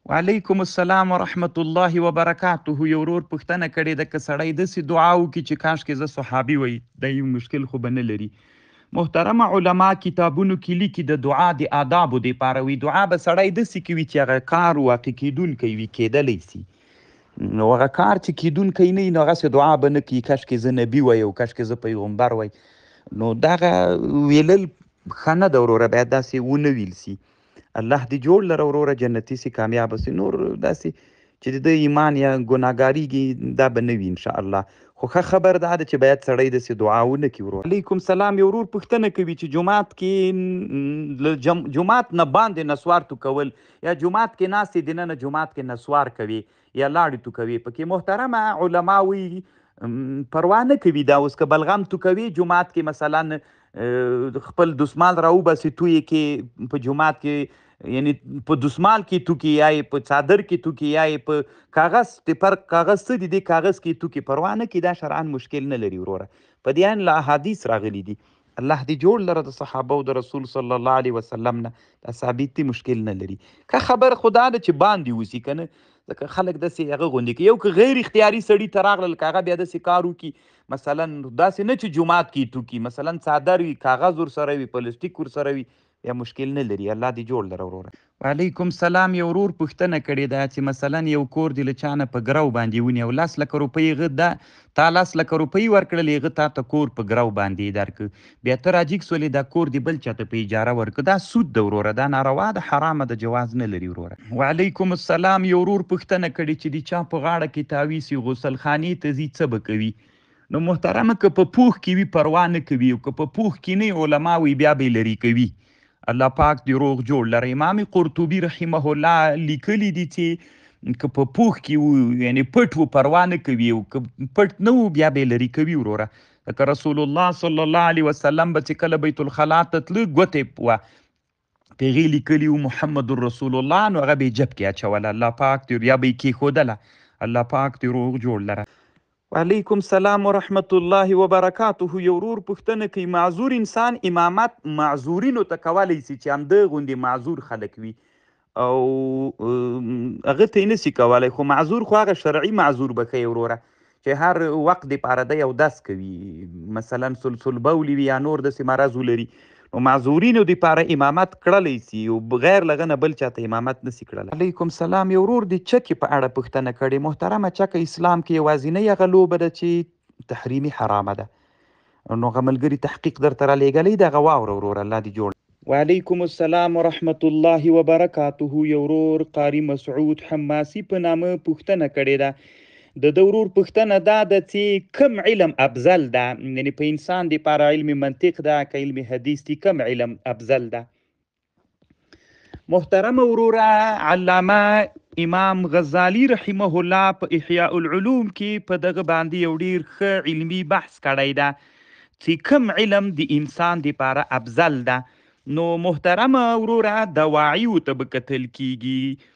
وعلیکم السلام ورحمت الله وبرکاته. یو ورور پوښتنه کړې ده که سړی داسې دعا وکړي چې کاشکې زه صحابي وی، د یو مشکل خو به نه لري. محترمه علما کتابونو کې لیکي د دعا د آدابو دپاره وي دعا به سړی داسې کوي چې هغه کار واقع کیدونکی وي، کیدلی سي. نو هغه کار چې کیدونکی نه وي نو هغسې دعا به نه کوي کاشکې زه نبي وی او کاشکې زه پیغمبر وی. نو دغه ویلل ښه نه ده وروره، باید داسې ونه ویل سي. الله دې جوړ لره وروره، جنتي سي، کامیابه سي. نور داسې چې د ده ایمان یا ګناهګارېږي دا به نه وي انشاءالله. خو ښه خبر دا ده چې باید سړی داسې دعا ونه کړي ورور. علیکم سلام. یو ورور پوښتنه کوي چې جومات کې له جومات نه باندې نسوار تو کول یا جومات کې ناستې دننه جومات کې نسوار کوي یا لاړې تو کوي، پکې محترمه علما وایي پروا نه کوي دا. اوس که بلغم تو کوي جومات کې مثلا خپل دسمال راوباسي توی کې په جومات کې، یعنی په دسمال کې تو کې یا یې په څادر کې تو کې یا یې په کاغذ ټپر کاغذ څه دي دې کاغذ کې تو کې پروا نه کوي، دا شرعاً مشکل نه لري وروره. په دې ان له احادیث راغلي دي. الله دې جوړ لره د صحابه او د رسول صلی الله علیه وسلم نه، دا ثابت دي، مشکل نه لري. که خبر خدا ده چې باندې وسی کنه، ځکه خلک داسې هغه غوندې کوي. یو که غیر اختیاري سړي ته راغلل که هغه بیا داسې کار وکړي، مثلا داسې نه چې جومات کې تو کي، مثلا څادر وي، کاغذ ورسره وي، پلاستیک ورسره وي، یا مشکل نه لري. الله دې جوړ لره وروره. وعلیکم سلام. یو ورور پوښتنه کړې ده چې مثلا یو کور دې له چا نه په ګرو باندې ونیو، 10 لکه روپۍ هغه ده تا 10 لکه روپۍ ورکړلې، هغه تا ته کور په ګرو باندې درکړ، بیا ته راجیګ سولې دا کور دې بل چاته په اجاره ورکړه، دا سود ده وروره، دا ناروا ده، حرامه ده، جواز نه لري وروره. وعلیکم السلام. یو ورور پوښتنه کړې چې د چا په غاړه کې تاویز وي غسل خانې ته ځي څه به کوي؟ نو محترمه که په پوښ کې وي پروا نه کوي، او که په پوښ کې نه علما وي بیا به یې لرې کوي. الله پاک دې روغ جوړ لره. امام قرطبي رحمه الله لیکلي دي چې که په پوښ کې وو یعنی پټ وو پروا نه کوي، او که پټ نه وو بیا به یې لرې کوي وروره. لکه رسول الله صلی الله علیه وسلم به چې کله بیت الخلا ته تله ګوتې وه په هغې لیکلي وو محمد رسول الله، نو هغه به یې جب کې اچوله، الله پاک دې یا به یې کېښودله. الله پاک دې روغ جوړ لره. وعلیکم سلام ورحمت الله وبرکاته. یو ورور پوښتنه کوي معذور انسان امامت معذورینو ته کولی سي چې همده غوندې معذور خلک وي او هغه ته یې نسي کولی، خو معذور خو هغه شرعي معذور به ښیي وروره چې هر وخت دپاره دی یو دس کوي، مثلا سلسل بولي وي یا نور داسې مرض ولري، نو معذورینو دپاره امامت کړلی سي او بغیر له هغه نه بل چاته امامت نسي کړلی. علیکم سلام. یو ورور د چکې په اړه پوښتنه کړې. محترمه چکه اسلام کې یوازینۍ هغه لوبه ده چې تحریمي حرامه ده، نو هغه ملګري تحقیق درته رالیږلی دغه واوره وروره. الله دې جوړ. وعلیکم السلام ورحمت الله وبرکاته. یو ورور قاری مسعود حماسي په نامه پوښتنه کړې ده. د ورور پوښتنه دا ده چې کم علم افضل ده، یعنی په انسان دپاره علم منطق ده که علم حدیث دي، کم علم افضل ده؟ محترمه وروره علامه امام غزالی رحمه الله په احیاء العلوم کې په دغه باندې یو ډیر ښه علمي بحث کړی ده چې کم علم د انسان دپاره افضل ده. نو محترمه وروره دواعیو ته به کتل کیږي،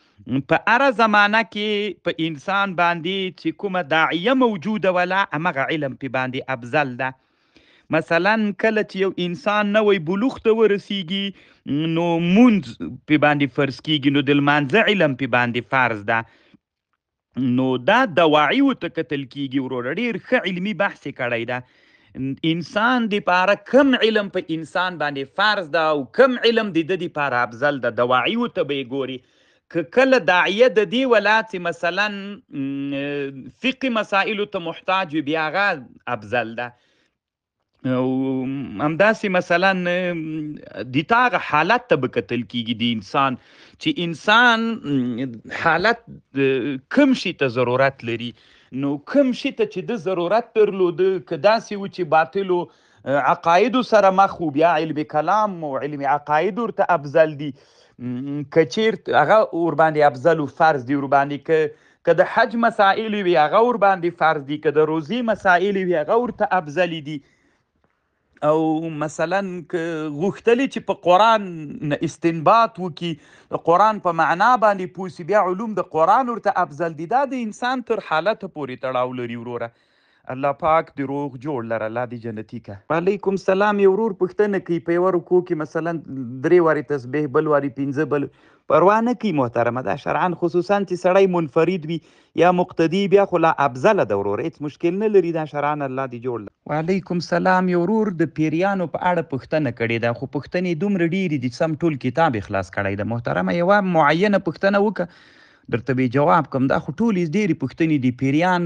په هره زمانه کې په انسان باندې چې کومه داعیه موجوده وله همغه علم پې باندې افضل ده. مثلا کله چې یو انسان نوی بلوغ ته ورسیږي نو مونځ پې باندې فرض کیږي، نو د لمانځه علم پې باندې فرض ده. نو دا دواعیو ته کتل کیږي وروره، ډېر ښه علمي بحث یې کړی ده. انسان دپاره کم علم په انسان باندې فرض ده او کم علم د ده دپاره افضل ده، دواعیو ته به یې ګوري. که کله داعیه د دې ولایت چې مثلا فقهي مسایلو ته محتاج وي بیا هغه افضل ده، او همداسې مثلا د تا هغه حالت ته به کتل کیږي د انسان چې انسان حالت کم شي ته ضرورت لري، نو کم شي ته چې د ضرورت درلوده که داسې و چې باطلو عقایدو سره مخ و بیا علم کلام او علم عقاید ورته افضل دي، که چیرته هغه ورباندې افضل و فرض دي ورباندې، که د حج مسائل وي هغه ورباندې فرض دي، که د روزي مسائل وي هغه ورته افضل دي. او مثلا که غوښتلی چې په قرآن نه استنباط وکړي، د قرآن په معنا باندې پوه سي، بیا علوم د قرآن ورته افضل دي. دا د انسان تر حالته پورې تړاو لري وروره. الله پاک دې روغ جوړ لره، الله دې جنتي که. وعلیکم سلام. یو ورور پوښتنه کوي په یوه رکوع کې مثلا 3 وارې تسبیح، بل وارې 15، بل پروا نه کوي محترمه، دا شرعاً خصوصا چې سړی منفرد وي یا مقتدي بیا خو لا افضله ده وروره، هېڅ مشکل نه لري، دا شرعاً الله دې جوړ لري. وعلیکم سلام. یو ورور د پیریانو په اړه پوښتنه کړې ده، خو پوښتنې دومره ډېرې دي سم ټول کتاب یې خلاص کړی ده. محترمه یوه معینه پوښتنه وکړه درته به جواب کوم. دا خو ټولې ډېرې پوښتنې دي. پیریان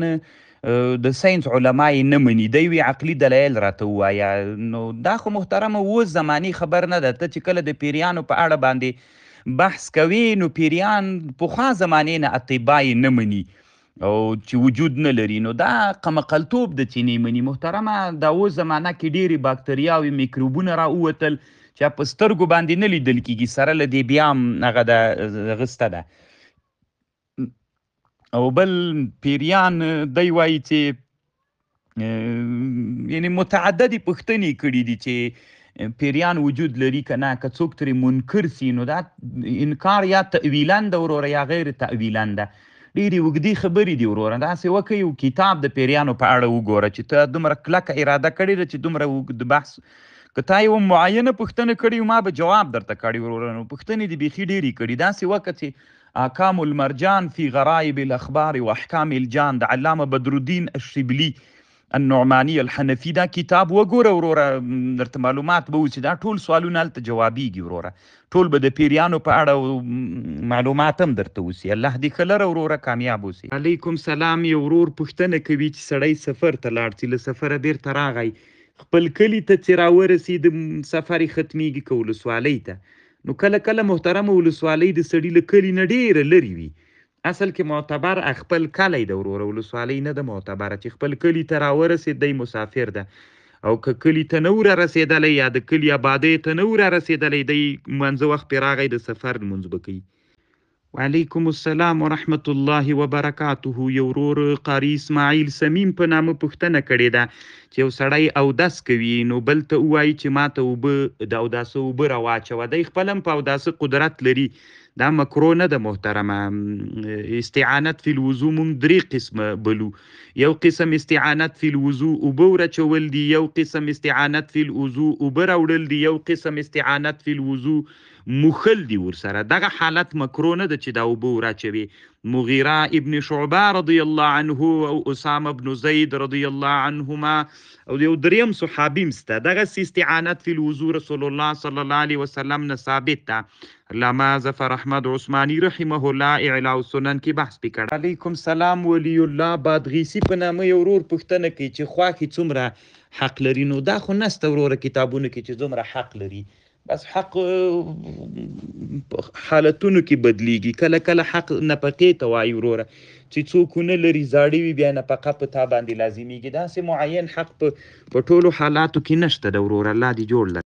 د ساينس علما یې نه مني، دی وی عقلي دلایل راته ووایه. نو دا خو محترمه اوس زماني خبر نه ده. ته چې کله د پیریانو په اړه باندې بحث کوي، نو پیریان پخوا زمانې نه اطبا یې نه مني او چې وجود نه لري، نو دا قمقلتوب د چې نه مني. محترمه دا اوس زمانه کې ډېرې باکتریاوې میکروبونه را ووتل چې په سترګو باندې نه لیدل کېږي، سره له دې بیا هم هغه د غسته ده. او بل پیریان دی وایي چې یعنی متعددې پوښتنې کړي دي چې پیریان وجود لري که نه، که څوک ترې منکر سي نو دا انکار یا تأویلاً ده وروره یا غیر تأویلاً ده. ډېرې اوږدې خبرې دي وروره. داسې وکړه یو کتاب د پیریانو په اړه وګوره چې ته دومره کلکه اراده کړې ده چې دومره اوږد بحث که تا یوه معینه پوښتنه کړې ما به جواب درته کړی وروره. نو پوښتنې دې بیخي ډېرې کړي. داسې وکړه چې احکام المرجان فی غرائب الاخبار و احکام الجان د علامه بدرالدین الشبلی النعمانی الحنفي دا کتاب وګوره وروره، درته معلومات به وسي. دا ټول سوالونه هلته جوابیږي وروره، ټول به د پیریانو په اړه معلومات هم درته وسي. الله دې ښه لره وروره، کامیاب اوسي. علیکم سلام. یو ورور پوښتنه کوي چې سړی سفر ته لاړ چې له سفره بیرته راغی، خپل کلي ته چې راورسېد سفر یې ختمیږي که ولسوالۍ ته، نو کله کله محترمه ولسوالۍ د سړي له کلي نه ډېره لرې وي. اصل کې معتبر خپل کلی ده وروره، ولسوالۍ نه ده معتبره. چې خپل کلي ته راورسېد دی مسافر ده، او که کلي ته نه و رارسېدلی یا د کلي آبادۍ ته نه و رارسېدلی، دی منځه وخت پرې راغی د سفر لمونځ به کوي. وعلیکم السلام ورحمت الله وبرکاته. یو ورور قاری اسماعیل سمیم په نامه پوښتنه کړې ده چې یو سړی اودس کوي نو بل ته ووایي چې ما ته اوبه د اوداسه اوبه راواچوه. دی خپل هم په اوداسه قدرت لري، دا مکرو نه ده محترمه. استعانت فی الوضو مونږ درې قسمه بلو. یو قسم استعانت فی الوضو اوبه ورچول دي، یو قسم استعانت فی الوضو اوبه راوړل دي، یو قسم استعانت فی الوضو مخل دي ورسره. دغه حالت مکرو نه ده چې دا اوبه وراچوي. مغیره ابن شعبه رضی الله عنه او اسامه بن زید رضی الله عنهما او یو دریم صحابي هم سته. دغسې استعانت فی الوضو رسول الله صلی الله علیه وسلم نه ثابت ده. علامه ظفر احمد عثماني رحمه الله اعلاء السنن کې بحث پې کړی. علیکم سلام. ولی الله بادغیسی په نامه یو ورور پوښتنه کوي چې خواښې څومره حق لري. نو دا خو نسته وروره کتابونو کې چې څومره حق لري، بس حق حالتونو کې بدلیږي. کله کله حق نفقې ته وایي وروره، چې څوک ونه لري زاړه وي بیا نفقه په تا باندې لازمیږي. داسې معین حق په ټولو حالاتو کې نشته ده وروره. الله دې جوړ لري.